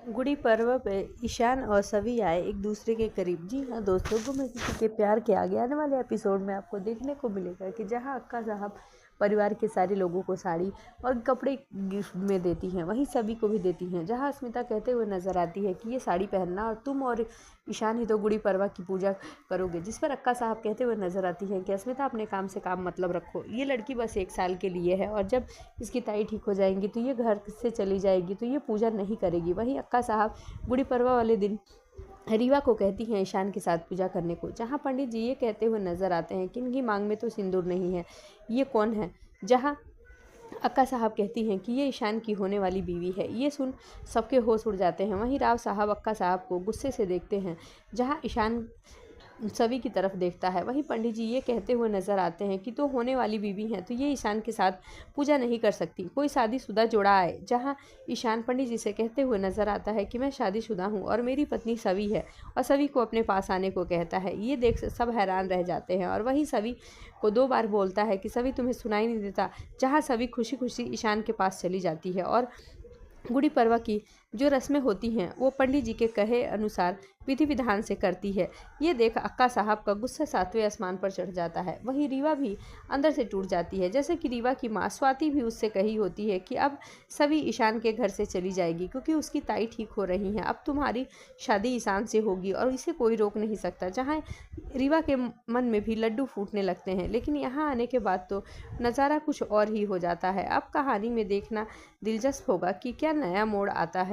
गुड़ी पर्व पे ईशान और सभी आए एक दूसरे के करीब। जी हाँ दोस्तों, गुम है किसी के प्यार के आगे आने वाले एपिसोड में आपको देखने को मिलेगा कि जहाँ अक्का साहब परिवार के सारे लोगों को साड़ी और कपड़े गिफ्ट में देती हैं, वहीं सभी को भी देती हैं। जहाँ अस्मिता कहते हुए नजर आती है कि ये साड़ी पहनना और तुम और ईशान ही तो गुड़ी पड़वा की पूजा करोगे, जिस पर अक्का साहब कहते हुए नजर आती है कि अस्मिता अपने काम से काम मतलब रखो, ये लड़की बस 1 साल के लिए है और जब इसकी ताई ठीक हो जाएंगी तो ये घर से चली जाएगी, तो ये पूजा नहीं करेगी। वहीं अक्का साहब गुड़ी पड़वा वाले दिन रीवा को कहती हैं ईशान के साथ पूजा करने को। जहां पंडित जी ये कहते हुए नजर आते हैं कि इनकी मांग में तो सिंदूर नहीं है, ये कौन है। जहां अक्का साहब कहती हैं कि ये ईशान की होने वाली बीवी है। ये सुन सबके होश उड़ जाते हैं। वहीं राव साहब अक्का साहब को गुस्से से देखते हैं। जहां ईशान सभी की तरफ देखता है, वहीं पंडित जी ये कहते हुए नजर आते हैं कि तो होने वाली बीवी हैं तो ये ईशान के साथ पूजा नहीं कर सकती, कोई शादीशुदा जोड़ा आए। जहां ईशान पंडित जी से कहते हुए नजर आता है कि मैं शादीशुदा हूं और मेरी पत्नी सवी है, और सभी को अपने पास आने को कहता है। ये देख सब हैरान रह जाते हैं और वहीं सभी को 2 बार बोलता है कि सभी तुम्हें सुनाई नहीं देता। जहाँ सभी खुशी खुशी ईशान के पास चली जाती है और गुड़ी पड़वा की जो रस्में होती हैं वो पंडित जी के कहे अनुसार विधि विधान से करती है। ये देख अक्का साहब का गुस्सा 7वें आसमान पर चढ़ जाता है। वहीं रीवा भी अंदर से टूट जाती है। जैसे कि रीवा की माँ स्वाति भी उससे कही होती है कि अब सभी ईशान के घर से चली जाएगी क्योंकि उसकी ताई ठीक हो रही हैं। अब तुम्हारी शादी ईशान से होगी और इसे कोई रोक नहीं सकता। जहाँ रीवा के मन में भी लड्डू फूटने लगते हैं, लेकिन यहाँ आने के बाद तो नज़ारा कुछ और ही हो जाता है। अब कहानी में देखना दिलचस्प होगा कि क्या नया मोड़ आता है।